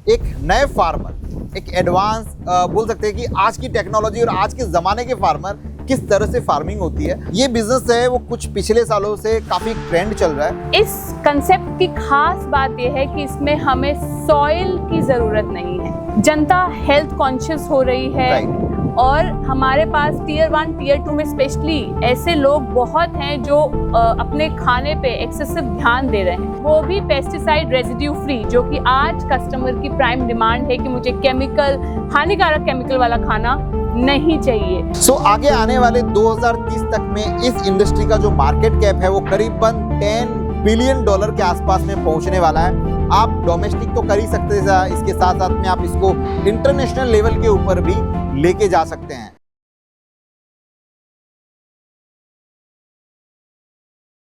एक नए फार्मर, एक एडवांस बोल सकते हैं कि आज की टेक्नोलॉजी और आज के ज़माने के फार्मर किस तरह से फार्मिंग होती है, ये बिजनेस है वो कुछ पिछले सालों से काफ़ी ट्रेंड चल रहा है। इस कंसेप्ट की खास बात यह है कि इसमें हमें सॉइल की ज़रूरत नहीं है। जनता हेल्थ कॉन्शियस हो रही है और हमारे पास टीयर 1 टीयर 2 में स्पेशली ऐसे लोग बहुत हैं जो अपने खाने पे एक्सेसिव ध्यान दे रहे हैं, वो भी पेस्टिसाइड रेजिड्यू फ्री, जो कि आज कस्टमर की प्राइम डिमांड है कि मुझे केमिकल, हानिकारक केमिकल वाला खाना नहीं चाहिए। सो आगे आने वाले 2030 तक में इस इंडस्ट्री का जो मार्केट कैप है वो करीबन $10 बिलियन के आसपास में पहुंचने वाला है। आप डोमेस्टिक तो कर ही सकते हैं, इसके साथ साथ में आप इसको इंटरनेशनल लेवल के ऊपर भी लेके जा सकते हैं।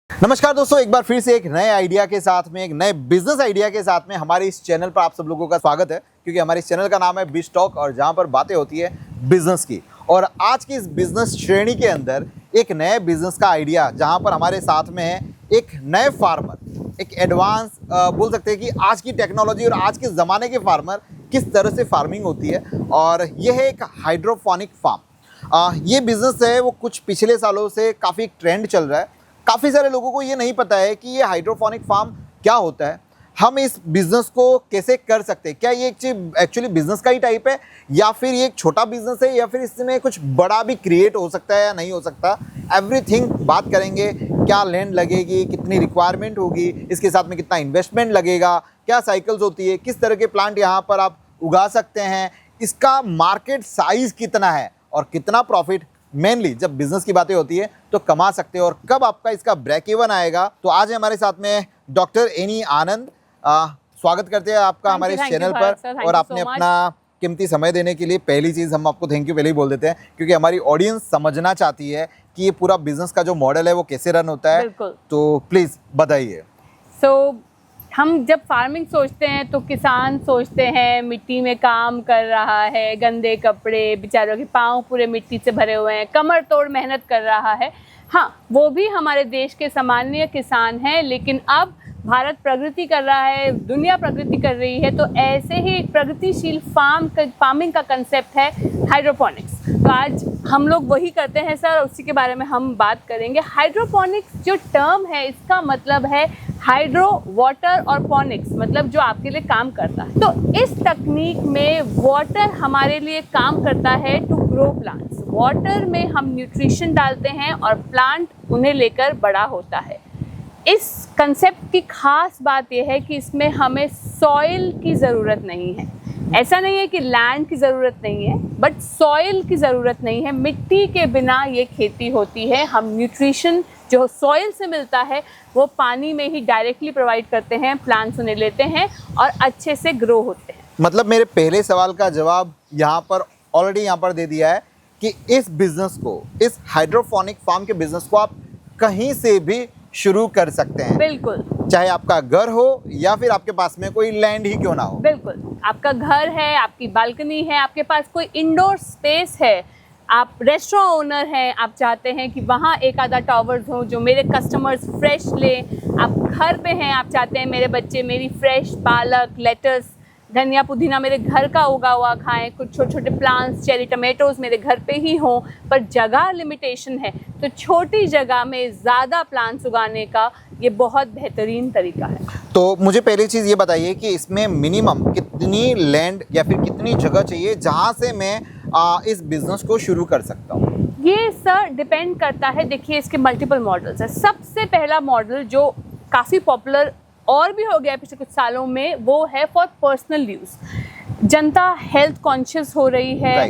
नमस्कार दोस्तों, एक बार फिर से एक नए आइडिया के साथ में, एक नए बिजनेस आइडिया के साथ में हमारे इस चैनल पर आप सब लोगों का स्वागत है, क्योंकि हमारे इस चैनल का नाम है बिज टॉक और जहां पर बातें होती है बिजनेस की। और आज की इस बिजनेस श्रेणी के अंदर एक नए बिजनेस का आइडिया, जहां पर हमारे साथ में है एक नए फार्मर, एक एडवांस बोल सकते हैं कि आज की टेक्नोलॉजी और आज के ज़माने के फार्मर किस तरह से फार्मिंग होती है, और यह है एक हाइड्रोपोनिक फार्म। ये बिज़नेस है वो कुछ पिछले सालों से काफ़ी ट्रेंड चल रहा है। काफ़ी सारे लोगों को ये नहीं पता है कि ये हाइड्रोपोनिक फार्म क्या होता है, हम इस बिज़नेस को कैसे कर सकते हैं, क्या ये एक्चुअली बिज़नेस का ही टाइप है, या फिर ये एक छोटा बिज़नेस है, या फिर इसमें कुछ बड़ा भी क्रिएट हो सकता है या नहीं हो सकता। एवरीथिंग बात करेंगे, क्या लैंड लगेगी, कितनी रिक्वायरमेंट होगी, इसके साथ में कितना इन्वेस्टमेंट लगेगा, क्या साइकिल्स होती है, किस तरह के प्लांट यहाँ पर आप उगा सकते हैं, इसका मार्केट साइज़ कितना है और कितना प्रॉफिट मेनली जब बिजनेस की बातें होती है तो कमा सकते हो, और कब आपका इसका ब्रेक इवन आएगा। तो आज हमारे साथ में डॉक्टर एनी आनंद, स्वागत करते हैं आपका हमारे इस चैनल पर, और आपने अपना कीमती समय देने के लिए पहली चीज़ हम आपको थैंक यू पहले ही बोल देते हैं, क्योंकि हमारी ऑडियंस समझना चाहती है कि ये पूरा बिजनेस का जो मॉडल है वो कैसे रन होता है। तो प्लीज़ बताइए। हम जब फार्मिंग सोचते हैं तो किसान सोचते हैं मिट्टी में काम कर रहा है, गंदे कपड़े, बेचारों के पाँव पूरे मिट्टी से भरे हुए हैं, कमर तोड़ मेहनत कर रहा है। हाँ, वो भी हमारे देश के सामान्य किसान हैं, लेकिन अब भारत प्रगति कर रहा है, दुनिया प्रगति कर रही है, तो ऐसे ही एक प्रगतिशील फार्मिंग का कंसेप्ट है हाइड्रोपोनिक्स। तो आज हम लोग वही करते हैं सर, उसी के बारे में हम बात करेंगे। हाइड्रोपोनिक्स जो टर्म है, इसका मतलब है हाइड्रो वाटर और पोनिक्स, मतलब जो आपके लिए काम करता है। तो इस तकनीक में वाटर हमारे लिए काम करता है टू ग्रो प्लांट्स। वाटर में हम न्यूट्रिशन डालते हैं और प्लांट उन्हें लेकर बड़ा होता है। इस कंसेप्ट की खास बात यह है कि इसमें हमें सॉइल की ज़रूरत नहीं है। ऐसा नहीं है कि लैंड की ज़रूरत नहीं है, बट सॉइल की ज़रूरत नहीं है। मिट्टी के बिना ये खेती होती है। हम न्यूट्रिशन जो सॉइल से मिलता है वो पानी में ही डायरेक्टली प्रोवाइड करते हैं, प्लांट्स उन्हें लेते हैं और अच्छे से ग्रो होते हैं। मतलब मेरे पहले सवाल का जवाब यहाँ पर ऑलरेडी यहाँ पर दे दिया है कि इस बिज़नेस को, इस हाइड्रोपोनिक फार्म के बिज़नेस को आप कहीं से भी शुरू कर सकते हैं। बिल्कुल, चाहे आपका घर हो या फिर आपके पास में कोई लैंड ही क्यों ना हो। बिल्कुल, आपका घर है, आपकी बालकनी है, आपके पास कोई इंडोर स्पेस है, आप रेस्टोरेंट ओनर हैं, आप चाहते हैं कि वहाँ एक आधा टावर्स हो जो मेरे कस्टमर्स फ्रेश लें। आप घर पे हैं, आप चाहते हैं मेरे बच्चे मेरी फ्रेश पालक, लेटस, धनिया, पुदीना मेरे घर का उगा हुआ खाएं, कुछ छोटे छोटे प्लांट्स, चेरी टमेटोज़ मेरे घर पे ही हों, पर जगह लिमिटेशन है, तो छोटी जगह में ज़्यादा प्लांट्स उगाने का ये बहुत बेहतरीन तरीका है। तो मुझे पहली चीज़ ये बताइए कि इसमें मिनिमम कितनी लैंड या फिर कितनी जगह चाहिए जहाँ से मैं इस बिज़नेस को शुरू कर सकता हूँ? ये सर डिपेंड करता है। देखिए, इसके मल्टीपल मॉडल्स हैं। सबसे पहला मॉडल जो काफ़ी पॉपुलर और भी हो गया पिछले कुछ सालों में, वो है for personal use. Janata health conscious हो रही है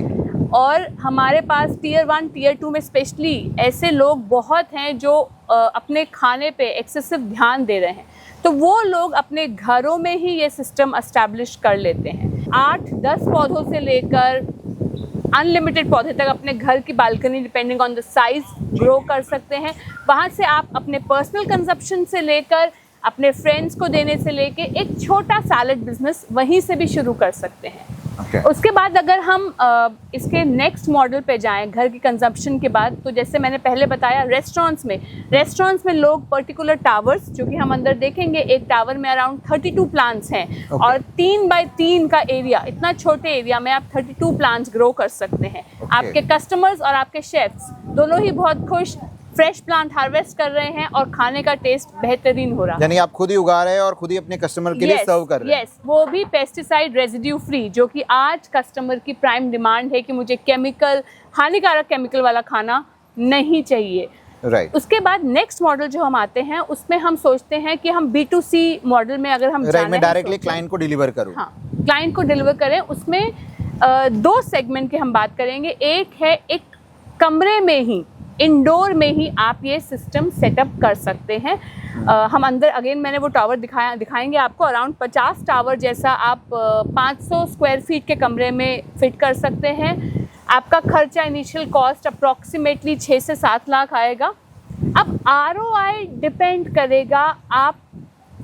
और हमारे पास टीयर 1 टीयर 2 में स्पेशली ऐसे लोग बहुत हैं जो अपने खाने पे एक्सेसिव ध्यान दे रहे हैं। तो वो लोग अपने घरों में ही ये सिस्टम एस्टैब्लिश कर लेते हैं। 8-10 पौधों से लेकर अनलिमिटेड पौधे तक अपने घर की balcony, depending on the size, grow कर सकते हैं। वहाँ से आप अपने पर्सनल कंजप्शन से लेकर अपने फ्रेंड्स को देने से लेके एक छोटा सैलेड बिजनेस वहीं से भी शुरू कर सकते हैं। Okay. उसके बाद अगर हम इसके नेक्स्ट मॉडल पे जाएं घर की कंजप्शन के बाद, तो जैसे मैंने पहले बताया रेस्टोरेंट्स में लोग पर्टिकुलर टावर्स, जो कि हम अंदर देखेंगे, एक टावर में अराउंड 32 प्लांट्स हैं। Okay. और 3x3 का एरिया, इतना छोटे एरिया में आप 32 प्लांट्स ग्रो कर सकते हैं। Okay. आपके कस्टमर्स और आपके शेफ्स दोनों ही बहुत खुश, फ्रेश प्लांट हार्वेस्ट कर रहे हैं और खाने का टेस्ट बेहतरीन हो रहा है। यानी आप खुद ही उगा रहे हैं और खुद ही अपने कस्टमर के लिए सर्व कर रहे हैं। यस, वो भी पेस्टिसाइड रेजिड्यू फ्री, जो कि आज कस्टमर की प्राइम डिमांड है कि मुझे हानिकारक केमिकल वाला खाना नहीं चाहिए। राइट। उसके बाद नेक्स्ट मॉडल जो हम आते हैं, उसमें हम सोचते हैं कि हम B2C मॉडल में अगर हम राइट, मैं डायरेक्टली क्लाइंट को डिलीवर करूं। हाँ, क्लाइंट को डिलीवर करें। उसमें 2 सेगमेंट की हम बात करेंगे। एक है एक कमरे में ही, इंडोर में ही आप ये सिस्टम सेटअप कर सकते हैं। हम अंदर अगेन मैंने वो टावर दिखाएंगे आपको। अराउंड 50 टावर जैसा आप 500 स्क्वायर फीट के कमरे में फिट कर सकते हैं। आपका खर्चा इनिशियल कॉस्ट अप्रॉक्सीमेटली 6 से 7 लाख आएगा। अब ROI डिपेंड करेगा आप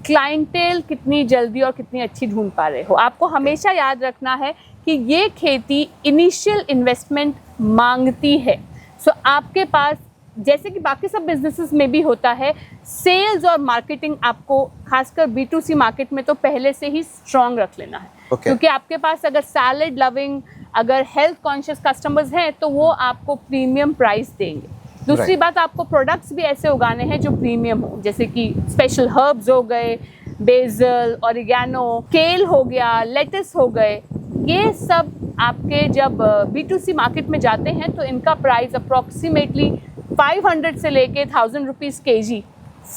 क्लाइंटेल कितनी जल्दी और कितनी अच्छी ढूंढ पा रहे हो। आपको हमेशा याद रखना है कि ये खेती इनिशियल इन्वेस्टमेंट मांगती है। सो आपके पास, जैसे कि बाकी सब बिजनेसेस में भी होता है, सेल्स और मार्केटिंग आपको खासकर B2C मार्केट में तो पहले से ही स्ट्रॉन्ग रख लेना है। Okay. क्योंकि आपके पास अगर सैलेड लविंग, अगर हेल्थ कॉन्शियस कस्टमर्स हैं तो वो आपको प्रीमियम प्राइस देंगे। दूसरी Right. बात, आपको प्रोडक्ट्स भी ऐसे उगाने हैं जो प्रीमियम हो, जैसे कि स्पेशल हर्ब्स हो गए, बेसल, ऑरिगेनो, केल हो गया, लेटस हो गए। ये सब आपके जब B2C मार्केट में जाते हैं तो इनका प्राइस अप्रॉक्सीमेटली 500 से लेके 1000 रुपीज़ kg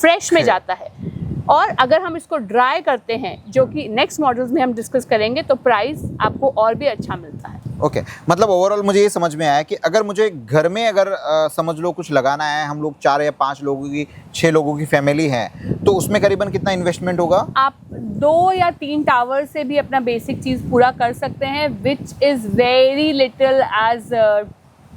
फ्रेश में जाता है। और अगर हम इसको ड्राई करते हैं, जो कि नेक्स्ट मॉडल्स में हम डिस्कस करेंगे, तो प्राइस आपको और भी अच्छा मिलता है। ओके, मतलब ओवरऑल मुझे ये समझ में आया कि अगर मुझे घर में अगर समझ लो कुछ लगाना है, हम लोग 4 या 5 लोगों की, 6 लोगों की फैमिली है, तो उसमें करीबन कितना इन्वेस्टमेंट होगा? आप 2 या 3 टावर से भी अपना बेसिक चीज़ पूरा कर सकते हैं, which is very little as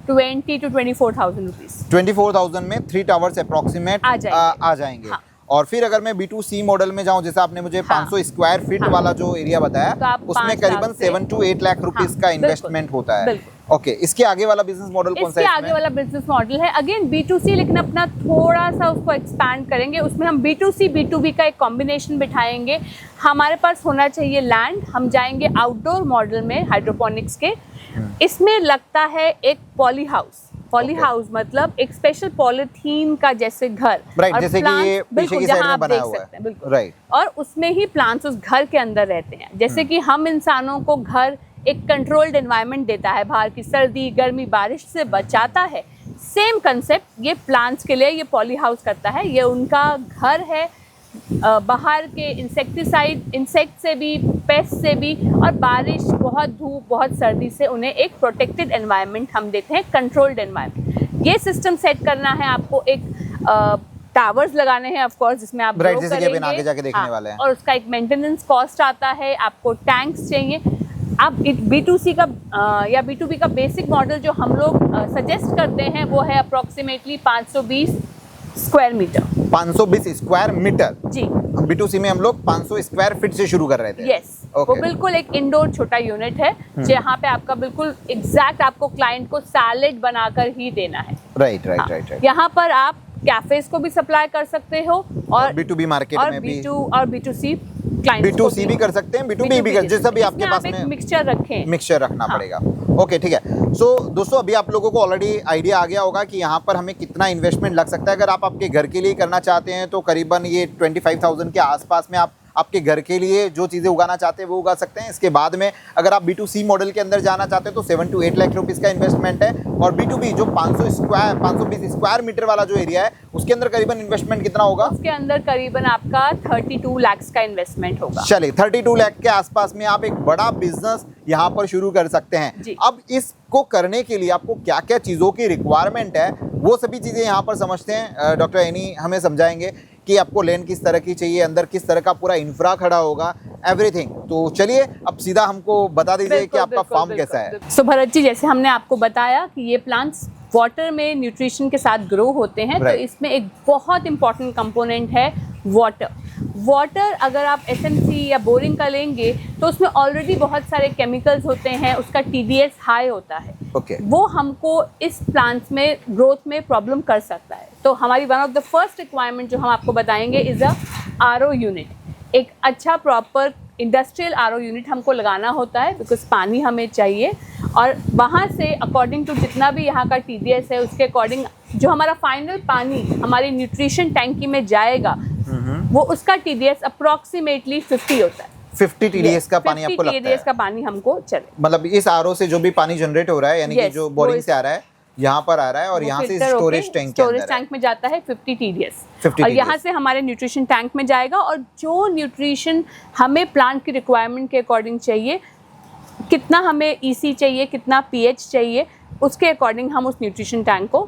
20 to 24,000 rupees. 24,000 में 3 टावर्स अप्रॉक्सीमेट आ जाएंगे। हाँ। और फिर अगर मैं B2C मॉडल में जाऊं, जैसे आपने मुझे 500 स्क्वायर फीट वाला जो एरिया बताया, तो आप उसमें 5 करीबन लाख से- 7 to 8 लाख रुपीस का इन्वेस्टमेंट होता है। बिल्कुल। ओके, इसके आगे वाला बिजनेस मॉडल कौन सा इसके है आगे वाला बिजनेस मॉडल है अगेन B2C, लेकिन अपना थोड़ा सा उसको एक्सपैंड करेंगे। उसमें हम B2C B2B का एक कॉम्बिनेशन बिठाएंगे। हमारे पास होना चाहिए लैंड, हम जाएंगे आउटडोर मॉडल में हाइड्रोपोनिक्स के। इसमें लगता है एक पॉली हाउस मतलब एक स्पेशल पॉलीथीन का जैसे घर, राइट, और जैसे कि plants, ये पीछे बिल्कुल, की जहाँ साइड में आप बनाया देख हुआ सकते हैं, है। बिल्कुल। राइट। और उसमें ही प्लांट्स उस घर के अंदर रहते हैं। जैसे कि हम इंसानों को घर एक कंट्रोल्ड एनवायरनमेंट देता है, बाहर की सर्दी गर्मी बारिश से बचाता है, सेम कंसेप्ट ये प्लांट्स के लिए ये पॉली हाउस करता है। ये उनका घर है, बाहर के इंसेक्ट से भी, पेस्ट से भी, और बारिश, बहुत धूप, बहुत सर्दी से उन्हें एक प्रोटेक्टेड एनवायरनमेंट हम देते हैं, कंट्रोल्ड एनवायरनमेंट। ये सिस्टम सेट करना है आपको। एक टावर्स लगाने हैं ऑफ कोर्स, जिसमें आप राइट, grow जैसे कि अभी करेंगे। आगे जाके देखने हाँ, वाले हैं। और उसका एक मेंटेनेंस कॉस्ट आता है। आपको टैंक्स चाहिए। आप B2C का या B2B का बेसिक मॉडल जो हम लोग सजेस्ट करते हैं वो है approximately 520 square metre. 520 square metre. जी, B2C में हम लोग 500 स्क्वायर फीट से शुरू कर रहे थे। यस। वो बिल्कुल एक इंडोर छोटा यूनिट है, जहाँ पे आपका बिल्कुल एग्जैक्ट आपको क्लाइंट को सैलेड बनाकर ही देना है। Right right right right. यहाँ पर आप कैफेज को भी सप्लाई कर सकते हो, और B2B मार्केट और में भी, और B2C क्लाइंट्स को B2C भी कर सकते हैं, B2B भी कर, जैसा भी आपके पास में मिक्सचर रखें। मिक्सचर रखना हाँ। पड़ेगा। ओके, ठीक है। सो दोस्तों, अभी आप लोगों को ऑलरेडी आइडिया आ गया होगा कि यहाँ पर हमें कितना इन्वेस्टमेंट लग सकता है। अगर आप आपके घर के लिए करना चाहते हैं तो करीबन ये 25,000 के आसपास में आप आपके घर के लिए जो चीज़ें उगाना चाहते हैं वो उगा सकते हैं। इसके बाद में अगर आप B2C मॉडल के अंदर जाना चाहते हैं तो 7 to 8 लाख रुपीज़ का इन्वेस्टमेंट है। और B2B जो 520 स्क्वायर मीटर वाला जो एरिया है उसके अंदर करीबन इन्वेस्टमेंट कितना होगा? उसके अंदर करीबन आपका 32 लाख का इन्वेस्टमेंट होगा। चलिए, 32 लाख के आसपास में आप एक बड़ा बिजनेस यहाँ पर शुरू कर सकते हैं। जी। अब इसको करने के लिए आपको क्या क्या चीज़ों की रिक्वायरमेंट है वो सभी चीज़ें यहाँ पर समझते हैं। डॉक्टर एनी हमें समझाएंगे कि आपको लैंड किस तरह की चाहिए, अंदर किस तरह का पूरा इंफ्रा खड़ा होगा, एवरीथिंग। तो चलिए अब सीधा हमको बता दीजिए कि आपका फार्म कैसा है। सो भरत जी, जैसे हमने आपको बताया कि ये प्लांट्स वाटर में न्यूट्रिशन के साथ ग्रो होते हैं, तो Right. इसमें एक बहुत इंपॉर्टेंट कंपोनेंट है वाटर। वाटर अगर आप एसएमसी या बोरिंग का लेंगे तो उसमें ऑलरेडी बहुत सारे केमिकल्स होते हैं, उसका टीडीएस हाई होता है। ओके। वो हमको इस प्लांट्स में ग्रोथ में प्रॉब्लम कर सकता है। तो हमारी one of the first requirement जो हम आपको बताएंगे इज़ अ आरओ यूनिट। एक अच्छा प्रॉपर इंडस्ट्रियल आरओ यूनिट हमको लगाना होता है, बिकॉज पानी हमें चाहिए, और वहाँ से अकॉर्डिंग टू जितना भी यहाँ का टीडीएस है उसके अकॉर्डिंग जो हमारा फाइनल पानी हमारी न्यूट्रिशन टैंकी में जाएगा वो उसका टीडीएस अप्रॉक्सीमेटली 50 होता है। 50 टीडीएस का पानी आपको लगता है? 50 टीडीएस का पानी हमको चले। मतलब इस आरओ से जो भी पानी जनरेट हो रहा है, यानी कि जो बोरिंग से आ रहा है यहाँ पर आ रहा है और यहाँ से स्टोरेज टैंक में जाता है 50 टीडीएस, 50 और यहाँ से हमारे न्यूट्रिशन टैंक में जाएगा, और जो न्यूट्रिशन हमें प्लांट की रिक्वायरमेंट के अकॉर्डिंग चाहिए, कितना हमें ईसी चाहिए, कितना पीएच चाहिए, उसके अकॉर्डिंग हम उस न्यूट्रिशन टैंक को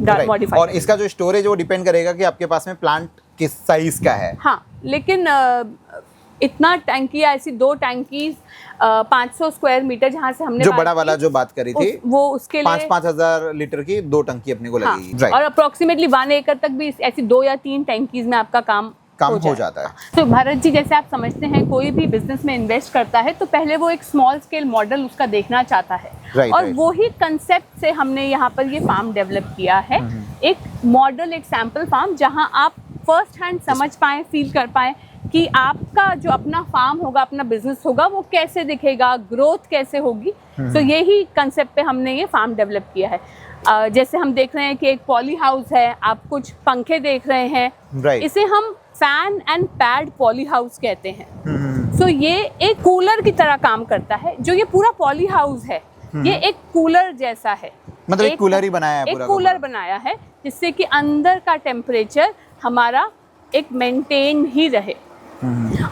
मॉडिफाई। और इसका जो स्टोरेज वो डिपेंड करेगा कि आपके पास में प्लांट किस साइज का है। हाँ, लेकिन इतना टैंकी, ऐसी 2 टैंकीज 500 स्क्वायर मीटर जहाँ से हमने जो बड़ा वाला जो बात करी थी वो उसके लिए 5,000 लीटर की 2 टंकी अपने को लगेगी। और अप्रोक्सीमेटली 1 एकड़ तक भी ऐसी 2 या 3 टैंकीज में आपका काम हो जाता है। तो भारत जी, जैसे आप समझते हैं कोई भी बिजनेस में इन्वेस्ट करता है तो पहले वो एक स्मॉल स्केल मॉडल उसका देखना चाहता है, और वो ही कंसेप्ट से हमने यहाँ पर ये फार्म डेवलप किया है। एक मॉडल, एक सैंपल फार्म जहाँ आप फर्स्ट हैंड समझ पाएँ, फील कर पाएँ कि आपका जो अपना फार्म होगा, अपना बिजनेस होगा, वो कैसे दिखेगा, ग्रोथ कैसे होगी। तो यही कंसेप्ट पे हमने ये फार्म डेवलप किया है। जैसे हम देख रहे हैं कि एक पॉली हाउस है, आप कुछ पंखे देख रहे हैं, इसे हम fan and pad poly house कहते हैं। सो ये एक कूलर की तरह काम करता है। जो ये पूरा पॉली हाउस है ये एक कूलर जैसा है, मतलब एक कूलर ही बनाया है, एक कूलर बनाया है जिससे कि अंदर का टेम्परेचर हमारा एक मेंटेन ही रहे।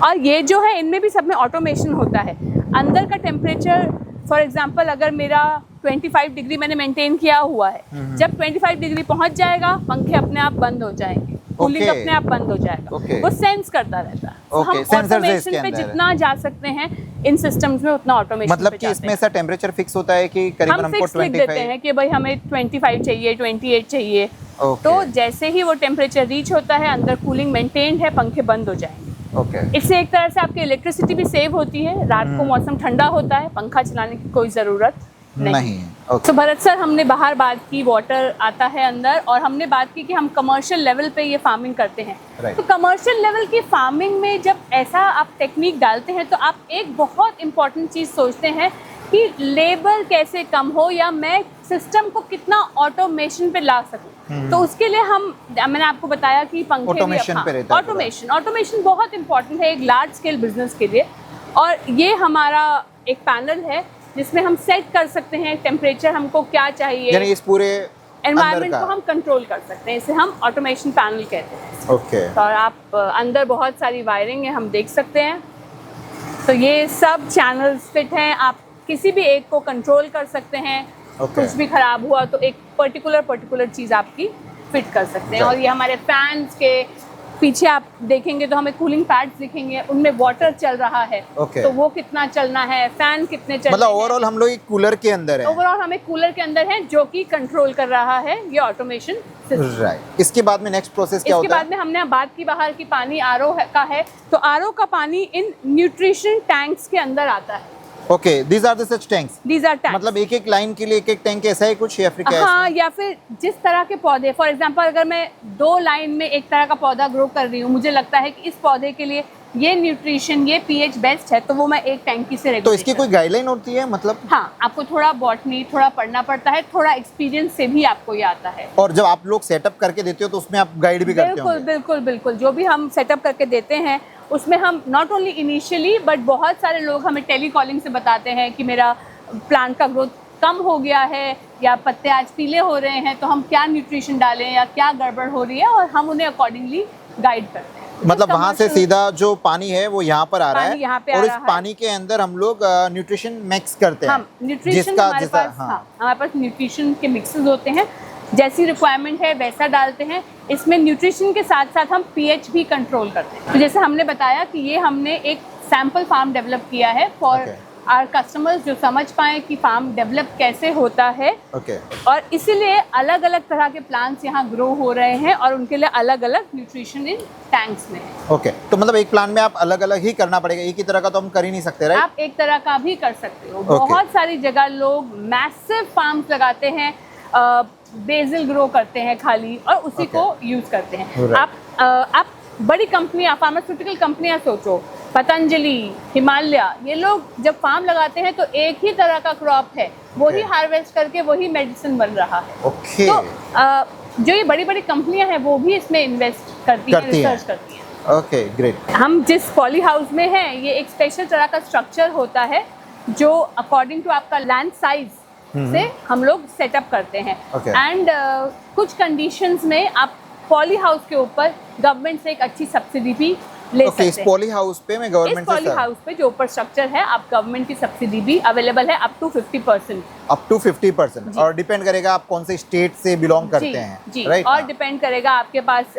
और ये जो है, इनमें भी सब में ऑटोमेशन होता है। अंदर का टेम्परेचर, फॉर एग्जांपल अगर मेरा 25 डिग्री मैंने मेंटेन किया हुआ है, जब 25 डिग्री पहुंच जाएगा पंखे अपने आप बंद हो जाएंगे, कूलिंग अपने आप बंद हो जाएगा। वो सेंस करता रहता है। हम ऑटोमेशन पे जितना जा सकते हैं इन सिस्टम्स में उतना ऑटोमेशन। मतलब कि इसमें ऐसा टेम्परेचर फिक्स होता है कि करीबन हमको 25 देते हैं कि भाई हमें 25 चाहिए, 28 चाहिए। तो जैसे ही वो टेम्परेचर रीच होता है, अंदर कूलिंग मेंटेन्ड है, पंखे बंद हो जाएंगे। इससे एक तरह से आपकी इलेक्ट्रिसिटी भी सेव होती है। रात को मौसम ठंडा होता है, पंखा चलाने की कोई ज़रूरत नहीं। तो भरत सर, हमने बाहर बात की वाटर आता है अंदर, और हमने बात की कि हम कमर्शियल लेवल पे ये फार्मिंग करते हैं। तो कमर्शियल लेवल की फार्मिंग में जब ऐसा आप टेक्निक डालते हैं तो आप एक बहुत इम्पॉर्टेंट चीज़ सोचते हैं कि लेबर कैसे कम हो, या मैं सिस्टम को कितना ऑटोमेशन पे ला सकूं। तो उसके लिए मैंने आपको बताया कि पंखे ऑटोमेशन बहुत इंपॉर्टेंट है एक लार्ज स्केल बिजनेस के लिए। और ये हमारा एक पैनल है जिसमें हम सेट कर सकते हैं टेम्परेचर हमको क्या चाहिए, यानी इस पूरे एनवायरनमेंट को हम कंट्रोल कर सकते हैं। इसे हम ऑटोमेशन पैनल कहते हैं। और आप अंदर बहुत सारी वायरिंग है, हम देख सकते हैं। तो ये सब चैनल्स फिट हैं, आप किसी भी एक को कंट्रोल कर सकते हैं। कुछ भी खराब हुआ तो एक पर्टिकुलर चीज़ आपकी फिट कर सकते हैं। और ये हमारे फैंस के पीछे आप देखेंगे तो हमें कूलिंग पैड्स दिखेंगे, उनमें वाटर चल रहा है। तो वो कितना चलना है, फैन कितने चलना है। मतलब ओवरऑल हम लोग एक कूलर के अंदर है। ओवरऑल हमें कूलर के अंदर है जो कि कंट्रोल कर रहा है ये ऑटोमेशन सिस्टम। राइट। इसके बाद में नेक्स्ट प्रोसेस क्या होता है? इसके बाद में हमने बात की बाहर की पानी आरओ का है, तो आरओ का पानी इन न्यूट्रिशन टैंक्स के अंदर आता है। Okay, these are the such tanks. These are tanks. मतलब एक लाइन के लिए एक टैंक ऐसा है कुछ, या फिर क्या? हाँ, या फिर जिस तरह के पौधे, फॉर एग्जांपल अगर मैं 2 लाइन में एक तरह का पौधा ग्रो कर रही हूँ, मुझे लगता है कि इस पौधे के लिए ये न्यूट्रिशन, ये पीएच बेस्ट है, तो वो मैं एक टैंकी से रेगुलेट। तो इसकी कोई गाइडलाइन होती है मतलब? हाँ, आपको थोड़ा बॉटनी थोड़ा पढ़ना पड़ता है, थोड़ा एक्सपीरियंस से भी आपको ये आता है। और जब आप लोग सेटअप करके देते हो तो उसमें आप गाइड भी करते हो? बिल्कुल। जो भी हम सेटअप करके देते हैं उसमें हम नॉट ओनली इनिशियली बट बहुत सारे लोग हमें टेलीकॉलिंग से बताते हैं कि मेरा प्लांट का ग्रोथ कम हो गया है, या पत्ते आज पीले हो रहे हैं, तो हम क्या न्यूट्रिशन डालें या क्या गड़बड़ हो रही है, और हम उन्हें अकॉर्डिंगली गाइड करते हैं। मतलब वहाँ से सीधा जो पानी है वो यहाँ पर आ रहा है, यहाँ पे और इस पानी के अंदर हम लोग न्यूट्रिशन मिक्स करते हैं। न्यूट्रिशन हमारे पास न्यूट्रिशन के मिक्सेस होते हैं, जैसी रिक्वायरमेंट है वैसा डालते हैं। इसमें न्यूट्रिशन के साथ साथ हम पीएच भी कंट्रोल करते हैं। तो जैसे हमने बताया कि ये हमने एक सैंपल फार्म डेवलप किया है फॉर और कस्टमर्स जो समझ पाए कि फार्म डेवलप कैसे होता है, ओके और इसीलिए अलग अलग तरह के प्लांट्स यहाँ ग्रो हो रहे हैं और उनके लिए अलग अलग न्यूट्रिशन इन टैंक्स में है। ओके, तो मतलब एक प्लांट में आप अलग अलग ही करना पड़ेगा, एक ही तरह का तो हम कर ही नहीं सकते, राइट? आप एक तरह का भी कर सकते हो। बहुत सारी जगह लोग मैसिव फार्म्स लगाते हैं, बेसिल ग्रो करते हैं खाली और उसी को यूज करते हैं। आप बड़ी कंपनियां, फार्मास्यूटिकल कंपनियां सोचो, पतंजलि, हिमालय, ये लोग जब फार्म लगाते हैं तो एक ही तरह का क्रॉप है, वही हार्वेस्ट करके वही मेडिसिन बन रहा है। ओके, तो जो ये बड़ी बड़ी कंपनियां हैं वो भी इसमें इन्वेस्ट करती हैं, रिसर्च करती हैं। Okay, great. हम जिस पॉली हाउस में हैं, ये एक स्पेशल तरह का स्ट्रक्चर होता है जो अकॉर्डिंग टू आपका लैंड साइज से हम लोग सेटअप करते हैं। एंड कुछ कंडीशंस में आप पॉली हाउस के ऊपर गवर्नमेंट से एक अच्छी सब्सिडी भी ले सकते हैं। इस पॉली हाउस पे मैं गवर्नमेंट से, इस पॉली हाउस पे जो ऊपर स्ट्रक्चर है, आप गवर्नमेंट की सब्सिडी भी अवेलेबल है अप टू 50%। अप टू 50%, और डिपेंड करेगा आप कौन से स्टेट से बिलोंग करते हैं, राइट? और डिपेंड करेगा आपके पास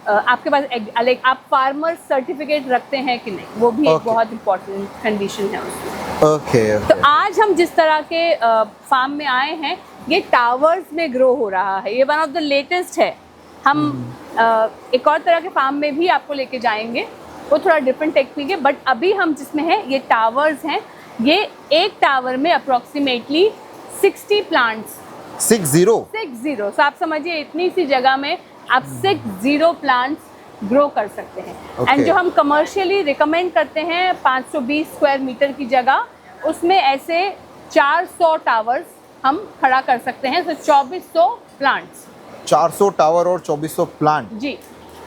आप फार्मर सर्टिफिकेट रखते हैं कि नहीं, वो भी एक बहुत इंपॉर्टेंट कंडीशन है उसमें। ओके, तो आज हम जिस तरह के फार्म में आए हैं, ये टावर्स में ग्रो हो रहा है, ये वन ऑफ द लेटेस्ट है। हम एक और तरह के फार्म में भी आपको लेके जाएंगे, वो थोड़ा डिफरेंट टेक्निक है, बट अभी हम जिसमें हैं ये टावर्स हैं। ये एक टावर में अप्रोक्सीमेटली 60 प्लांट्स, 60। तो आप समझिए इतनी सी जगह में आप 60 प्लांट्स ग्रो कर सकते हैं। एंड जो हम कमर्शियली रिकमेंड करते हैं 520 स्क्वायर मीटर की जगह, उसमें ऐसे 400 टावर्स हम खड़ा कर सकते हैं। तो 2400 प्लांट्स, 400 टावर और 2400 प्लांट जी।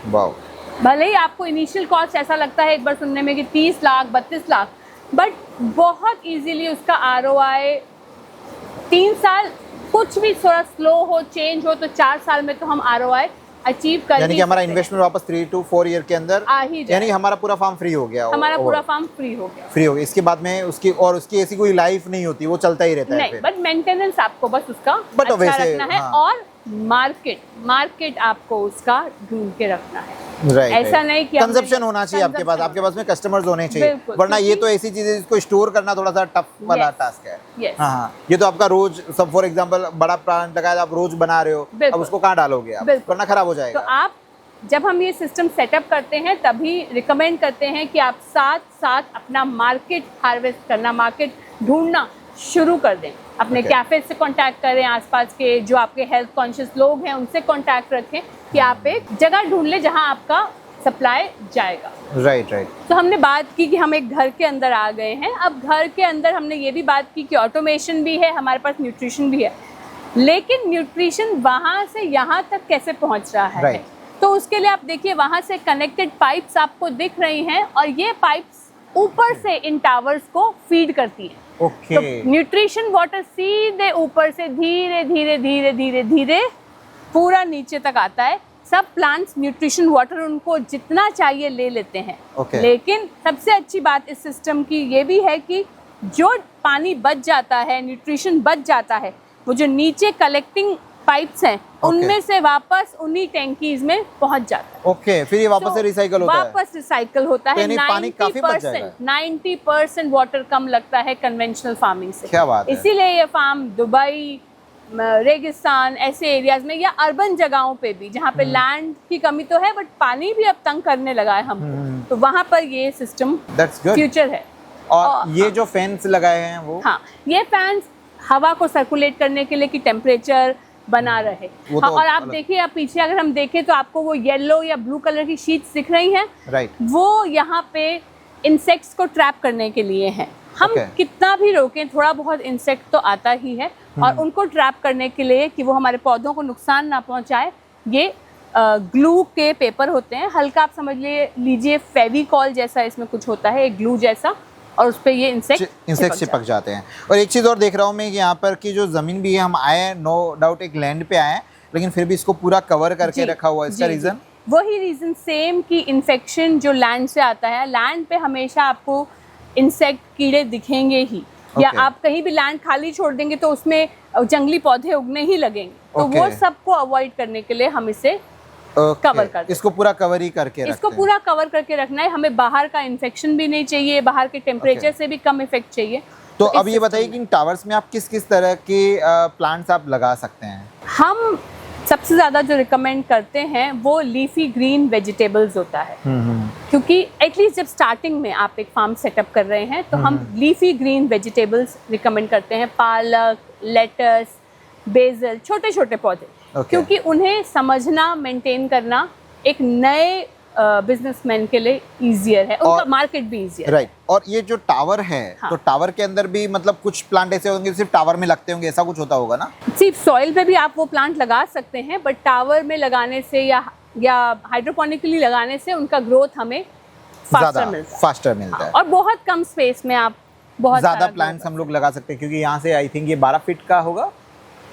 वाओ। भले ही आपको इनिशियल कॉस्ट ऐसा लगता है एक बार सुनने में कि 30 लाख 32 लाख, बट बहुत इजीली उसका ROI 3 साल, कुछ भी थोड़ा स्लो हो, चेंज हो, तो 4 साल में तो हम ROI अचीव कर, यानी कि हमारा इन्वेस्टमेंट वापस 3 to 4 ईयर के अंदर आ ही जाए। यानी हमारा पूरा फार्म फ्री हो गया, हमारा पूरा फार्म फ्री हो गया। इसके बाद में उसकी ऐसी कोई लाइफ नहीं होती, वो चलता ही रहता है नहीं, बट मेंटेनेंस आपको बस उसका But अच्छा वैसे, रखना है। हाँ। और मार्केट आपको उसका ढूंढ के रखना है, राइट? ऐसा नहीं कि कंजप्शन होना चाहिए आपके पास में कस्टमर्स होने चाहिए, वरना ये तो ऐसी चीज है जिसको स्टोर करना थोड़ा सा टफ वाला टास्क है। हाँ, ये तो आपका रोज, सब फॉर एग्जांपल बड़ा प्लांट लगाया, आप रोज बना रहे हो, अब उसको कहाँ डालोगे आप, वरना खराब हो जाएगा। तो आप जब हम ये सिस्टम सेटअप करते हैं तभी रिकमेंड करते हैं कि आप साथ साथ अपना मार्केट हार्वेस्ट करना, मार्केट ढूंढना शुरू कर दें। अपने कैफे से कांटेक्ट करें, आसपास के जो आपके हेल्थ कॉन्शियस लोग हैं उनसे कांटेक्ट रखें कि आप एक जगह ढूंढ लें जहां आपका सप्लाई जाएगा। राइट। तो हमने बात की कि हम एक घर के अंदर आ गए हैं। अब घर के अंदर हमने ये भी बात की कि ऑटोमेशन भी है, हमारे पास न्यूट्रिशन भी है, लेकिन न्यूट्रिशन वहां से यहाँ तक कैसे पहुंच रहा है? तो उसके लिए आप देखिए, वहां से कनेक्टेड पाइप्स आपको दिख रही हैं और ये पाइप्स ऊपर से इन टावर्स को फीड करती हैं। तो न्यूट्रिशन वाटर सीधे ऊपर से धीरे धीरे धीरे धीरे धीरे पूरा नीचे तक आता है। सब प्लांट्स न्यूट्रिशन वाटर उनको जितना चाहिए ले लेते हैं। लेकिन सबसे अच्छी बात इस सिस्टम की ये भी है कि जो पानी बच जाता है, न्यूट्रिशन बच जाता है, वो जो नीचे कलेक्टिंग पाइप्स हैं उनमें से वापस उन्हीं टैंकीज में पहुंच जाता है। फिर ये वापस से रिसाइकल होता है। वापस रिसाइकल होता है। पानी काफी बच जाएगा। 90% वाटर कम लगता है कन्वेंशनल फार्मिंग से। क्या बात है। इसीलिए ये फार्म दुबई, रेगिस्तान ऐसे एरियाज में या अर्बन जगहों पे भी, जहाँ पे लैंड की कमी तो है बट पानी भी अब तंग करने लगा है हमको, तो वहाँ पर ये सिस्टम फ्यूचर है। और ये जो फैंस लगाए हैं वो, हाँ, ये फैंस हवा को सर्कुलेट करने के लिए कि टेम्परेचर बना रहे। हाँ, और आप देखिए, आप पीछे अगर हम देखें तो आपको वो येलो या ब्लू कलर की शीट्स दिख रही हैं, वो यहाँ पे इंसेक्ट्स को ट्रैप करने के लिए हैं। हम कितना भी रोकें, थोड़ा बहुत इंसेक्ट तो आता ही है, और उनको ट्रैप करने के लिए कि वो हमारे पौधों को नुकसान ना पहुंचाए, ये ग्लू के पेपर होते हैं, हल्का आप समझ लीजिए फेविकॉल जैसा इसमें कुछ होता है, एक ग्लू जैसा, और उस पे ये इंसेक्ट चिपक जाते हैं। और एक चीज़ और देख रहा हूँ मैं कि यहाँ पर की जो ज़मीन भी है, हम आए हैं नो डाउट एक लैंड पे आए हैं, लेकिन फिर भी इसको पूरा कवर करके रखा हुआ है। इसका रीज़न वही रीज़न सेम कि इन्फेक्शन जो लैंड से आता है, लैंड पे हमेशा आपको इंसेक्ट कीड़े दिखेंगे ही, या आप कहीं भी लैंड खाली छोड़ देंगे तो उसमें जंगली पौधे उगने ही लगेंगे। तो वो सबको अवॉइड करने के लिए हम इसे कवर कर देते इसको पूरा कवर ही करके हैं। रखते इसको हैं। पूरा कवर करके रखना है, हमें बाहर का इन्फेक्शन भी नहीं चाहिए, बाहर के टेम्परेचर से भी कम इफेक्ट चाहिए। तो इस अब ये बताइए कि इन टावर्स में आप किस किस तरह के प्लांट्स आप लगा सकते हैं? हम सबसे ज़्यादा जो रिकमेंड करते हैं वो लीफी ग्रीन वेजिटेबल्स होता है, क्योंकि एटलीस्ट जब स्टार्टिंग में आप एक फार्म सेटअप कर रहे हैं तो हम लीफी ग्रीन वेजिटेबल्स रिकमेंड करते हैं। पालक, लेटस, बेसल, छोटे छोटे पौधे, क्योंकि उन्हें समझना, मेंटेन करना एक नए बिजनेसमैन के लिए इजियर है, उनका मार्केट भी इजियर राइट। और ये जो टावर है, हाँ। तो टावर के अंदर भी मतलब कुछ प्लांट ऐसे होंगे सिर्फ टावर में लगते होंगे, ऐसा कुछ होता होगा ना? सिर्फ सॉइल पे भी आप वो प्लांट लगा सकते हैं, बट टावर में लगाने से या हाइड्रोपोनिकली लगाने से उनका ग्रोथ हमें फास्टर मिलता है। और बहुत कम स्पेस में आप बहुत ज्यादा प्लांट्स हम लोग लगा सकते हैं, क्योंकि यहाँ से आई थिंक ये 12 फीट का होगा,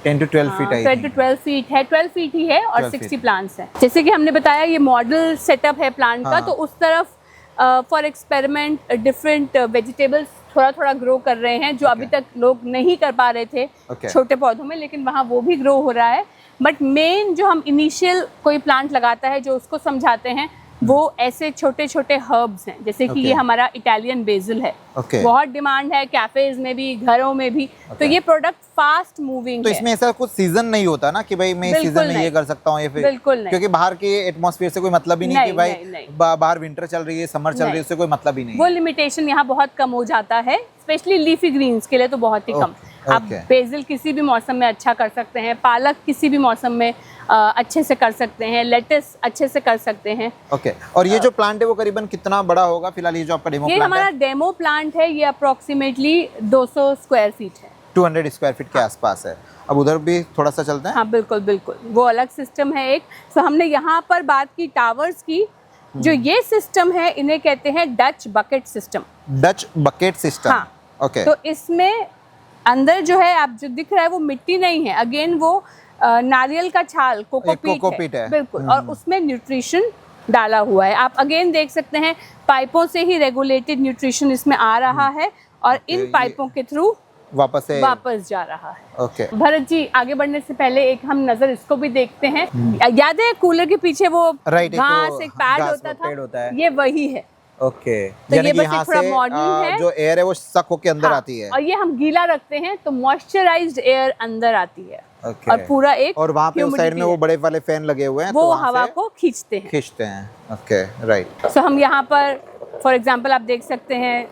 10 to 12 फीट है। 10 to 12 फीट है, 12 फीट ही है और 12 60 प्लांट्स हैं। जैसे कि हमने बताया ये मॉडल सेटअप है प्लांट का, हाँ। तो उस तरफ फॉर एक्सपेरिमेंट डिफरेंट वेजिटेबल्स थोड़ा थोड़ा ग्रो कर रहे हैं, जो अभी तक लोग नहीं कर पा रहे थे छोटे पौधों में, लेकिन वहाँ वो भी ग्रो हो रहा है। बट मेन जो हम इनिशियल कोई प्लांट लगाता है जो उसको समझाते हैं, वो ऐसे छोटे छोटे हर्ब्स हैं, जैसे कि ये हमारा इटालियन बेसिल है, बहुत डिमांड है कैफेज में भी, घरों में भी। तो ये प्रोडक्ट फास्ट मूविंग तो है। इसमें ऐसा कुछ सीजन नहीं होता ना कि भाई मैं इस सीजन में ये कर सकता हूँ, या फिर बिल्कुल नहीं, क्योंकि बाहर के एटमॉस्फेयर से कोई मतलब ही नहीं कि भाई बाहर विंटर चल रही है, समर चल रही है, उससे कोई मतलब ही नहीं। वो लिमिटेशन यहाँ बहुत कम हो जाता है, स्पेशली लीफी ग्रीन्स के लिए तो बहुत ही कम। आप बेसिल किसी भी मौसम में अच्छा कर सकते हैं, पालक किसी भी मौसम में अच्छे से कर सकते हैं, लेटस अच्छे से कर सकते हैं। ओके। और ये जो प्लांट है वो करीबन कितना बड़ा होगा? फिलहाल ये जो आपका डेमो प्लांट है, हमारा डेमो प्लांट है, ये अप्रोक्सीमेटली 200 स्क्वायर फीट है, 200 स्क्वायर फीट के आसपास है। अब उधर भी थोड़ा सा चलते हैं। हाँ बिल्कुल बिल्कुल, वो अलग सिस्टम है एक। तो हमने यहाँ पर बात की टावर्स की, जो ये सिस्टम है इन्हें कहते हैं Dutch bucket system. Dutch bucket system, हाँ। ओके। तो इसमें अंदर जो है आप जो दिख रहा है वो मिट्टी नहीं है, अगेन वो नारियल का छाल, कोकोपीट है बिल्कुल, और उसमें न्यूट्रिशन डाला हुआ है। आप अगेन देख सकते हैं पाइपों से ही रेगुलेटेड न्यूट्रिशन इसमें आ रहा है, और इन पाइपों के थ्रू वापस जा रहा है। ओके। भरत जी, आगे बढ़ने से पहले एक हम नजर इसको भी देखते हैं। याद है कूलर के पीछे वो घास एक पैड होता था, ये वही है। ओके। तो ये बस थोड़ा मॉडर्न है, जो एयर है वो सक होके अंदर आती है, और ये हम गीला रखते हैं तो मॉइस्चराइज्ड एयर अंदर आती है। और पूरा एक, और वहाँ पे उस साइड में वो बड़े वाले फैन लगे हुए हैं, वो हवा को खींचते हैं। Okay, right. सो हम यहाँ पर फॉर एग्जांपल आप देख सकते हैं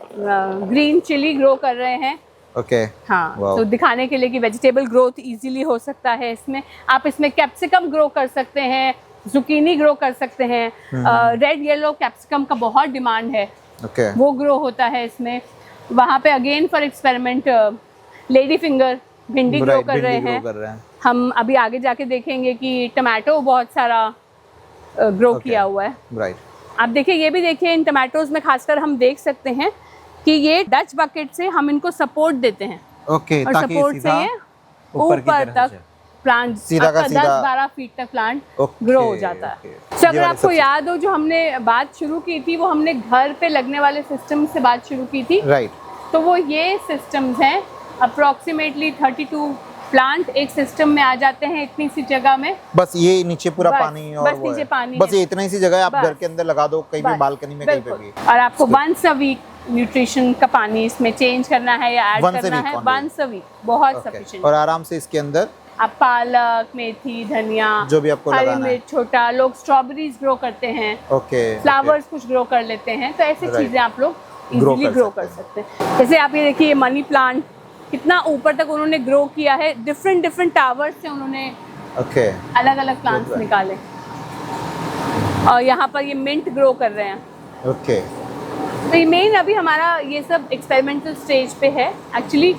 ग्रीन चिली ग्रो कर रहे हैं। ओके। हाँ, तो दिखाने के लिए कि वेजिटेबल ग्रोथ इजीली हो सकता है इसमें। आप इसमें कैप्सिकम ग्रो कर सकते हैं, जुकीनी ग्रो कर सकते हैं, रेड येलो कैप्सिकम का बहुत डिमांड है, वो ग्रो होता है इसमें। वहाँ पे again for experiment lady finger भिंडी ग्रो कर रहे हैं। हम अभी आगे जाके देखेंगे कि टमाटो बहुत सारा ग्रो किया हुआ है। राइट। आप देखिए, ये भी देखिए, इन टमाटोज में खासकर हम देख सकते हैं कि ये डच बकेट से हम इनको सपोर्ट देते हैं। ओके, और सपोर्ट से ये ऊपर तक प्लांट, सीधा का सीधा 10-12 फीट तक प्लांट ग्रो हो जाता है। तो अगर आपको याद हो, जो हमने बात शुरू की थी वो हमने घर पे लगने वाले सिस्टम से बात शुरू की थी। राइट। तो वो ये सिस्टम्स हैं, अप्रोक्सीमेटली 32 प्लांट एक सिस्टम में आ जाते हैं इतनी सी जगह में। बस ये नीचे पूरा पानी, और बस नीचे पानी, बस ये इतना ही सी जगह है, आप घर के अंदर लगा दो, कहीं भी बालकनी में, कहीं पे भी। और आपको वंस अ वीक न्यूट्रिशन का पानी इसमें चेंज करना है या ऐड करना है, वंस अ वीक, बहुत सफिशिएंट। और आराम से इसके अंदर आप पालक, मेथी, धनिया, जो भी आपको हरी लगाना है, मिर्च, छोटा, लोग स्ट्रॉबेरीज ग्रो करते हैं, फ्लावर्स कुछ ग्रो कर लेते हैं, तो ऐसी चीजें आप लोग इजीली ग्रो कर सकते हैं। जैसे आप ये देखिए, मनी प्लांट कितना ऊपर तक उन्होंने ग्रो किया है, डिफरेंट टावर्स से उन्होंने अलग अलग प्लांट्स निकाले। और यहाँ पर ये मिंट ग्रो कर रहे हैं। तो ये मेन अभी हमारा ये सब एक्सपेरिमेंटल स्टेज पे है। एक्चुअली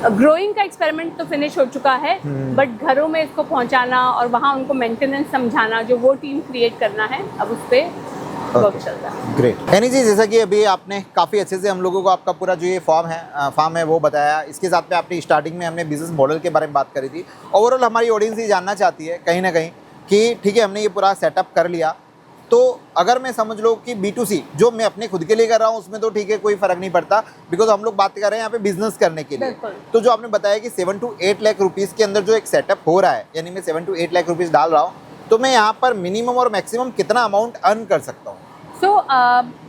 ग्रोइंग का एक्सपेरिमेंट तो फिनिश हो चुका है, बट घरों में इसको पहुंचाना और वहाँ उनको मेंटेनेंस समझाना, जो वो टीम क्रिएट करना है, अब उस पर वर्क चल रहा है। ग्रेट। यानी जी, जैसा कि अभी आपने काफ़ी अच्छे से हम लोगों को आपका पूरा जो ये फार्म है वो बताया। इसके साथ में आपने स्टार्टिंग में हमने बिजनेस मॉडल के बारे में बात करी थी। ओवरऑल हमारी ऑडियंस ये जानना चाहती है कहीं ना कहीं कि ठीक है, हमने ये पूरा सेटअप कर लिया, तो अगर मैं समझ लो कि B2C जो मैं अपने खुद के लिए कर रहा हूँ उसमें तो ठीक है, कोई फ़र्क नहीं पड़ता, बिकॉज हम लोग बात कर रहे हैं यहाँ पे बिजनेस करने के लिए। तो जो आपने बताया कि 7 to 8 लाख रुपीज़ के अंदर जो एक सेटअप हो रहा है, यानी मैं 7 to 8 लाख रुपीज़ डाल रहा हूँ, तो मैं यहाँ पर मिनिमम और मैक्सिमम कितना अमाउंट अर्न कर सकता हूँ? सो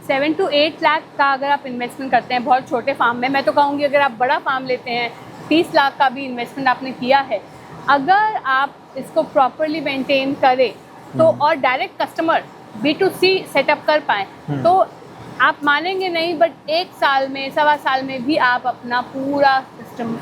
7 to 8 लाख का अगर आप इन्वेस्टमेंट करते हैं बहुत छोटे फार्म में, मैं तो कहूँगी अगर आप बड़ा फार्म लेते हैं 30 लाख का भी इन्वेस्टमेंट आपने किया है, अगर आप इसको प्रॉपरली मेंटेन करें तो और डायरेक्ट कस्टमर B2C सेटअप कर पाएँ तो आप मानेंगे नहीं, बट 1 साल में, 1.25 साल में भी आप अपना पूरा सिस्टम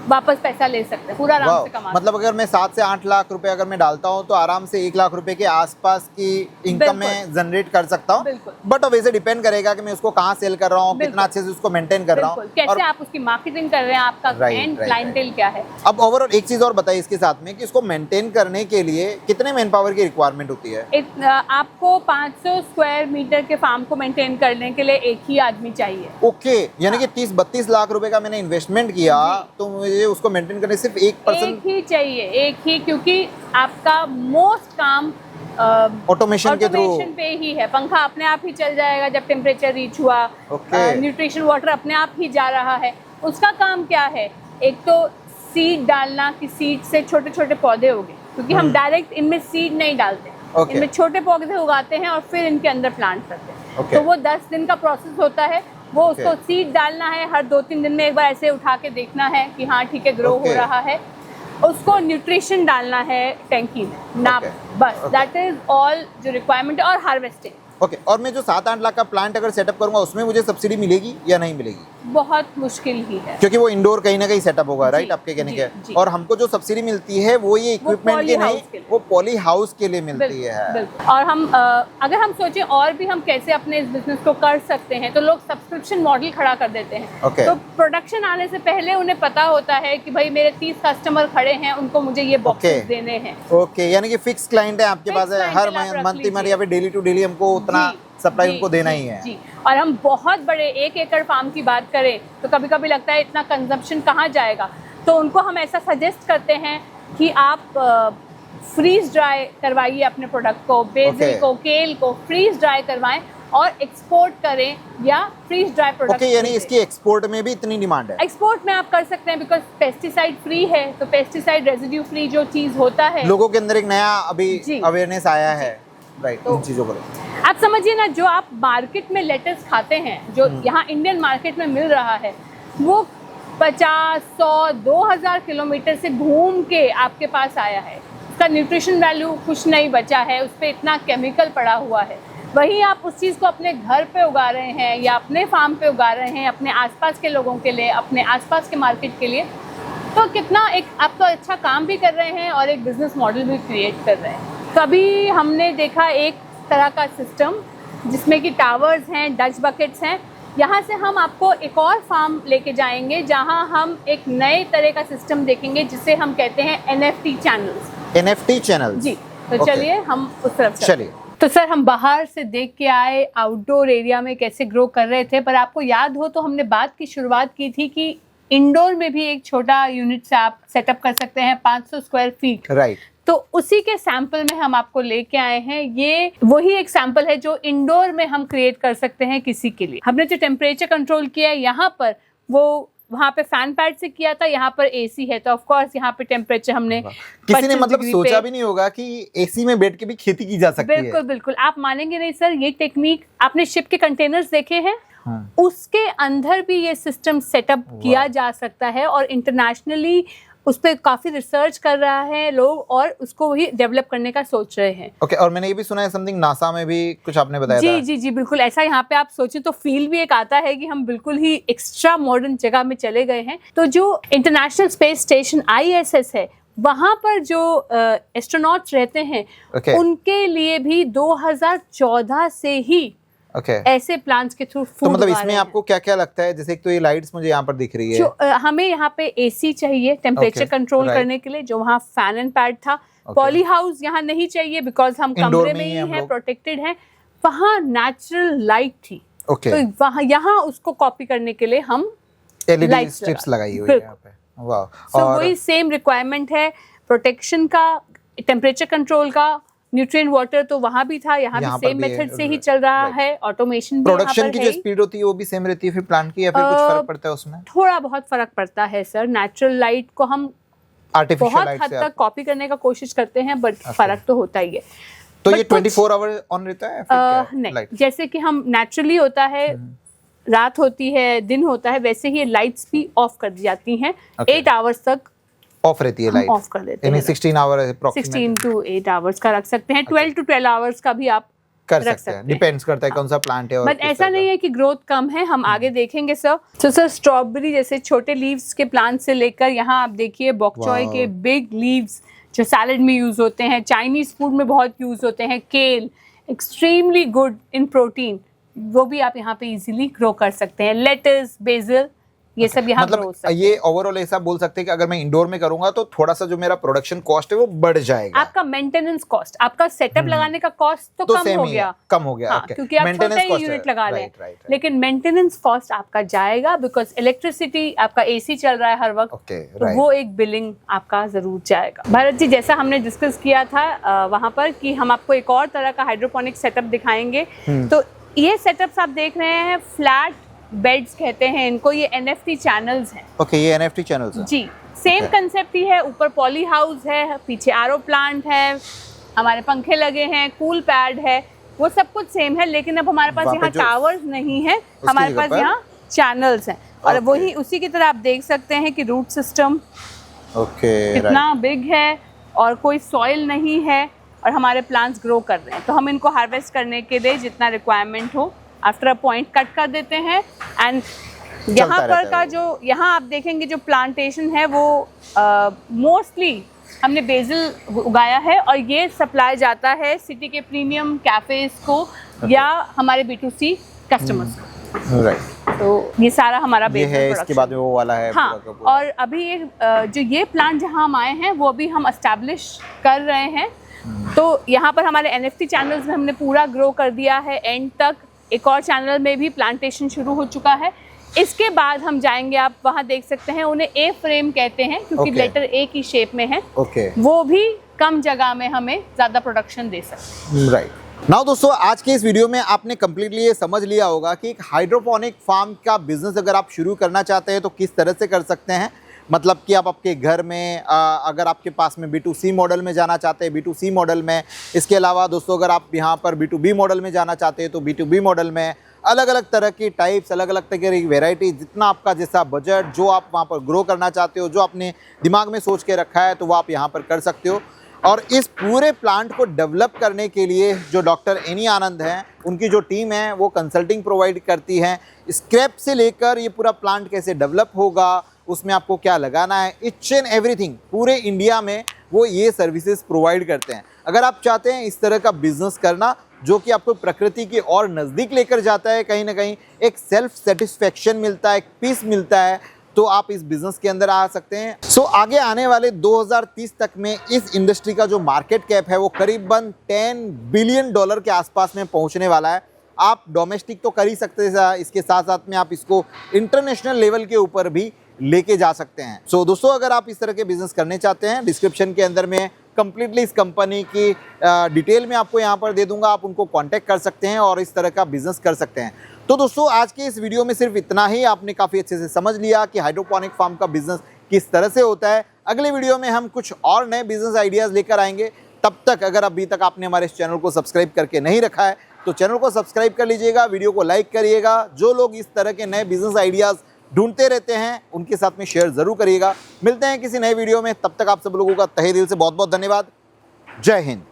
वापस पैसा ले सकते हैं, पूरा आराम से कमा सकते हैं। मतलब अगर मैं 7 से 8 लाख रुपए अगर मैं डालता हूँ तो आराम से 1 लाख रुपए के आसपास की इनकम में जनरेट कर सकता हूँ। बिल्कुल। बट अब वैसे डिपेंड करेगा कि मैं उसको कहाँ सेल कर रहा हूँ, कितना अच्छे से उसको मेंटेन कर रहा हूँ, कैसे आप उसकी मार्केटिंग कर रहे हैं, आपका एंड क्लाइंटेल क्या है। अब ओवरऑल एक चीज और बताइए इसके साथ में कि इसको मेंटेन करने के लिए कितने मैन पावर की रिक्वायरमेंट होती है? आपको 500 स्क्वायर मीटर के फार्म को मेंटेन करने के लिए एक ही आदमी चाहिए। ओके, यानी कि 30-32 लाख रुपए का मैंने इन्वेस्टमेंट किया तो मुझे उसको मेंटेन करने सिर्फ एक पर्सन एक ही चाहिए, एक ही, क्योंकि आपका मोस्ट काम ऑटोमेशन के थ्रू पे ही है। पंखा अपने आप ही चल जाएगा जब टेम्परेचर रीच हुआ, न्यूट्रिशन वाटर अपने आप ही जा रहा है। उसका काम क्या है, एक तो सीड डालना कि सीड से छोटे छोटे पौधे होंगे, क्योंकि हम डायरेक्ट इनमें सीड नहीं डालते, इनमें छोटे पौधे उगाते हैं और फिर इनके अंदर प्लांट करते हैं। तो वो 10 दिन का प्रोसेस होता है, वो उसको सीड डालना है, हर 2-3 दिन में एक बार ऐसे उठा के देखना है कि हाँ ठीक है, ग्रो हो रहा है। उसको न्यूट्रिशन डालना है टैंकी में, ना बस, दैट इज ऑल जो रिक्वायरमेंट है। और हार्वेस्टिंग। ओके, और मैं जो 7-8 लाख का प्लांट अगर सेटअप करूंगा उसमें मुझे सब्सिडी मिलेगी या नहीं मिलेगी? बहुत मुश्किल ही है, क्योंकि वो इंडोर कहीं ना कहीं सेटअप होगा, राइट? आपके कहने के। और हमको जो सब्सिडी मिलती है वो ये इक्विपमेंट की नहीं, वो पॉली हाउस के लिए मिलती है। और हम अगर हम सोचें और भी हम कैसे अपने इस बिजनेस को कर सकते हैं, तो लोग सब्सक्रिप्शन मॉडल खड़ा कर देते हैं। तो प्रोडक्शन आने से पहले उन्हें पता होता है कि भाई मेरे 30 कस्टमर खड़े हैं, उनको मुझे ये बॉक्सेस देने हैं। ओके, यानी कि फिक्स क्लाइंट है आपके पास, हर मंथ या फिर डेली टू डेली हमको उतना सप्लाई उनको देना ही है। जी। और हम बहुत बड़े 1 एकड़ फार्म की बात करें तो कभी कभी लगता है इतना कंजम्पशन कहाँ जाएगा, तो उनको हम ऐसा सजेस्ट करते हैं कि आप फ्रीज ड्राई करवाइए अपने प्रोडक्ट को, बेसिल को, केल को फ्रीज ड्राई करवाएं और एक्सपोर्ट करें, या फ्रीज ड्राई प्रोडक्ट। यानी इसकी एक्सपोर्ट में भी इतनी डिमांड है? एक्सपोर्ट में आप कर सकते हैं, बिकॉज पेस्टिसाइड फ्री है, तो पेस्टिसाइड रेजिड्यू फ्री जो चीज होता है, लोगों के अंदर एक नया अभी अवेयरनेस आया है, राइट, इन चीजों को। आप समझिए ना, जो आप मार्केट में लेटेस खाते हैं, जो यहाँ इंडियन मार्केट में मिल रहा है, वो 50, 100, 2000 किलोमीटर से घूम के आपके पास आया है। उसका न्यूट्रिशन वैल्यू कुछ नहीं बचा है, उस पर इतना केमिकल पड़ा हुआ है। वही आप उस चीज़ को अपने घर पे उगा रहे हैं या अपने फार्म पे उगा रहे हैं, अपने आसपास के लोगों के लिए, अपने आसपास के मार्केट के लिए, तो कितना एक आप तो अच्छा काम भी कर रहे हैं और एक बिजनेस मॉडल भी क्रिएट कर रहे हैं। कभी हमने देखा एक तरह का सिस्टम जिसमें कि टावर्स हैं, डच बकेट्स हैं। यहाँ से हम आपको एक और फार्म लेके जाएंगे जहाँ हम एक नए तरह का सिस्टम देखेंगे जिसे हम कहते हैं NFT चैनल्स। NFT चैनल, जी। तो चलिए हम उस तरफ चलिए। तो सर, हम बाहर से देख के आए आउटडोर एरिया में कैसे ग्रो कर रहे थे, पर आपको याद हो तो हमने बात की शुरुआत की थी कि इंडोर में भी एक छोटा यूनिट से आप सेटअप कर सकते हैं 500 स्क्वायर फीट, राइट। तो उसी के सैंपल में हम आपको लेके आए हैं। ये वही एक सैंपल है जो इंडोर में हम क्रिएट कर सकते हैं किसी के लिए। हमने जो टेम्परेचर कंट्रोल किया है यहाँ पर, वो वहाँ पे फैन पैड से किया था, यहाँ पर एसी है, तो ऑफ कोर्स यहाँ पे टेम्परेचर हमने किसी ने मतलब सोचा भी नहीं होगा कि एसी में बैठ के भी खेती की जा सकती है। बिल्कुल बिल्कुल, आप मानेंगे नहीं सर, ये टेक्निक आपने शिप के कंटेनर्स देखे हैं, उसके अंदर भी ये सिस्टम सेटअप किया जा सकता है और इंटरनेशनली उस पर काफी रिसर्च कर रहा है लोग और उसको ही डेवलप करने का सोच रहे हैं। ओके, और मैंने ये भी सुना है समथिंग नासा में भी कुछ आपने बताया था। जी जी बिल्कुल ऐसा। यहाँ पे आप सोचें तो फील भी एक आता है कि हम बिल्कुल ही एक्स्ट्रा मॉडर्न जगह में चले गए हैं। तो जो इंटरनेशनल स्पेस स्टेशन ISS है, वहाँ पर जो एस्ट्रोनॉट्स रहते हैं, उनके लिए भी 2014 से ही ऐसे प्लान्स के थ्रू तो मतलब इसमें आपको क्या क्या लगता है? जैसे एक तो ये लाइट्स मुझे यहाँ पर दिख रही है, जो हमें यहाँ पे AC चाहिए टेम्परेचर कंट्रोल करने के लिए, जो वहाँ फैन एंड पैड था। पॉली हाउस यहाँ नहीं चाहिए बिकॉज हम कमरे में ही हैं, प्रोटेक्टेड हैं। वहाँ नेचुरल लाइट थी, तो वहाँ यहाँ उसको कॉपी करने के लिए हम LED स्ट्रिप्स लगाई हुई है यहाँ पे। वाह, सो वही सेम रिक्वायरमेंट है प्रोटेक्शन का, टेम्परेचर कंट्रोल का, न्यूट्रिएंट वाटर तो वहाँ भी था, यहाँ भी सेम मेथड से ही चल रहा है। ऑटोमेशन, प्रोडक्शन की जो स्पीड होती है वो भी सेम रहती है फिर प्लांट की, या फिर कुछ फर्क पड़ता है उसमें? थोड़ा बहुत फर्क पड़ता है सर। नेचुरल लाइट को हम आर्टिफिशियल बहुत लाइट हद से तक कॉपी करने का कोशिश करते हैं, बट फर्क तो होता ही है। तो But ये 24 आवर ऑन रहता है फिर क्या नहीं, लाइट? जैसे कि हम नेचुरली होता है, रात होती है, दिन होता है, वैसे ही लाइट्स भी ऑफ कर दी जाती हैं। Okay. 8 आवर्स तक ऑफ रहती है हम लाइट, ऑफ कर देते यानी हैं। 16 आवर अप्रोक्सीमेट 16 to 8 आवर्स का रख सकते हैं, 12 to 12 आवर्स का भी आप कर रख सकते हैं, डिपेंड्स करता है कौन सा प्लांट है और बट किस ऐसा तरह नहीं का। है कि ग्रोथ कम है, हम आगे देखेंगे सर। तो सर स्ट्रॉबेरी जैसे छोटे लीव्स के प्लांट से लेकर यहाँ आप देखिए बॉकचॉय के Wow. बिग लीव्स जो सैलेड में यूज होते हैं, चाइनीज फूड में बहुत यूज होते हैं, केल एक्सट्रीमली गुड इन प्रोटीन, वो भी आप यहाँ पे इजीली ग्रो कर सकते हैं। लेटस, बेसिल, ये सब यहाँ ग्रो हो मतलब सकते हैं। ये ओवरऑल ऐसा बोल सकते हैं कि अगर मैं इंडोर में करूंगा तो थोड़ा सा जो मेरा प्रोडक्शन कॉस्ट है वो बढ़ जाएगा। आपका मेंटेनेंस कॉस्ट, आपका सेटअप लगाने का कॉस्ट तो तो कम सेम हो ही है, गया, कम हो गया। हाँ, okay. क्योंकि आप Maintenance छोटा ही cost यूनिट है, लगा रहे हैं, right, right. लेकिन मेंटेनेंस कॉस्ट आपका जाएगा बिकॉज इलेक्ट्रिसिटी, आपका एसी चल रहा है हर वक्त, Okay, तो right. वो एक बिलिंग आपका जरूर जाएगा। भारत जी, जैसा हमने डिस्कस किया था वहां पर कि हम आपको एक और तरह का हाइड्रोपोनिक सेटअप दिखाएंगे। तो ये सेटअप्स आप देख रहे हैं, फ्लैट बेड्स कहते हैं इनको, ये NFT चैनल्स हैं। ओके, ये NFT चैनल्स हैं। जी, सेम Okay. कंसेप्ट ही है। ऊपर पॉली हाउस है, पीछे आरो प्लांट है, हमारे पंखे लगे हैं, कूल पैड है, वो सब कुछ सेम है, लेकिन अब हमारे पास वहाँ पे यहाँ जो- टावर्स नहीं है, हमारे जगह पास पर? यहाँ चैनल्स हैं। और Okay. वही उसी की तरह आप देख सकते हैं कि रूट सिस्टम ओके, कितना बिग है और कोई सॉइल नहीं है और हमारे प्लांट्स ग्रो कर रहे हैं। तो हम इनको हार्वेस्ट करने के लिए जितना रिक्वायरमेंट हो आफ्टर अ पॉइंट कट कर देते हैं। एंड यहाँ रहता पर है का वो। जो यहाँ आप देखेंगे जो प्लांटेशन है वो मोस्टली हमने बेसिल उगाया है और ये सप्लाई जाता है सिटी के प्रीमियम कैफेज को या हमारे B2C कस्टमर्स को। राइट। तो ये सारा हमारा ये बेसिल है, इसके बाद में वो वाला है हाँ। पूरा का पूरा। और अभी ये जो ये प्लांट जहाँ हम आए हैं वो अभी हम एस्टैब्लिश कर रहे हैं। तो यहाँ पर हमारे NFT चैनल्स में हमने पूरा ग्रो कर दिया है एंड तक। एक और चैनल में भी प्लांटेशन शुरू हो चुका है। इसके बाद हम जाएंगे, आप वहाँ देख सकते हैं, उन्हें A फ्रेम कहते हैं क्योंकि Okay. लेटर A की शेप में है। ओके, वो भी कम जगह में हमें ज़्यादा प्रोडक्शन दे सकते हैं। राइट। नाउ दोस्तों, आज के इस वीडियो में आपने कम्प्लीटली ये समझ लिया होगा कि एक हाइड्रोपोनिक फार्म का बिजनेस अगर आप शुरू करना चाहते हैं तो किस तरह से कर सकते हैं। मतलब कि आप आपके घर में अगर आपके पास में B2C मॉडल में जाना चाहते हैं, B2C मॉडल में। इसके अलावा दोस्तों, अगर आप यहाँ पर B2B मॉडल में जाना चाहते हैं तो B2B मॉडल में। अलग अलग तरह की टाइप्स, अलग अलग तरह की वेराइटी, जितना आपका जैसा बजट, जो आप वहाँ पर ग्रो करना चाहते हो, जो आपने दिमाग में सोच के रखा है, तो वो आप यहाँ पर कर सकते हो। और इस पूरे प्लांट को डेवलप करने के लिए जो डॉक्टर एनी आनंद हैं, उनकी जो टीम है वो कंसल्टिंग प्रोवाइड करती है। स्क्रैप से लेकर ये पूरा प्लांट कैसे डेवलप होगा, उसमें आपको क्या लगाना है, ईच एंड एवरीथिंग पूरे इंडिया में वो ये सर्विसेज प्रोवाइड करते हैं। अगर आप चाहते हैं इस तरह का बिजनेस करना जो कि आपको प्रकृति की और नज़दीक लेकर जाता है, कहीं ना कहीं एक सेल्फ सेटिस्फेक्शन मिलता है, एक पीस मिलता है, तो आप इस बिजनेस के अंदर आ सकते हैं। सो आगे आने वाले 2030 तक में इस इंडस्ट्री का जो मार्केट कैप है वो करीबन $10 बिलियन के आसपास में पहुंचने वाला है। आप डोमेस्टिक तो कर ही सकते हैं, इसके साथ साथ में आप इसको इंटरनेशनल लेवल के ऊपर भी लेके जा सकते हैं। सो दोस्तों, अगर आप इस तरह के बिजनेस करने चाहते हैं, डिस्क्रिप्शन के अंदर में कंप्लीटली इस कंपनी की डिटेल में आपको यहाँ पर दे दूंगा, आप उनको कांटेक्ट कर सकते हैं और इस तरह का बिजनेस कर सकते हैं। तो दोस्तों, आज के इस वीडियो में सिर्फ इतना ही। आपने काफ़ी अच्छे से समझ लिया कि हाइड्रोपोनिक फार्म का बिजनेस किस तरह से होता है। अगले वीडियो में हम कुछ और नए बिजनेस आइडियाज़ लेकर आएंगे। तब तक अगर अभी तक आपने हमारे इस चैनल को सब्सक्राइब करके नहीं रखा है तो चैनल को सब्सक्राइब कर लीजिएगा, वीडियो को लाइक करिएगा। जो लोग इस तरह के नए बिजनेस आइडियाज़ ढूंढते रहते हैं उनके साथ में शेयर ज़रूर करिएगा। मिलते हैं किसी नए वीडियो में, तब तक आप सब लोगों का तहे दिल से बहुत बहुत धन्यवाद। जय हिंद।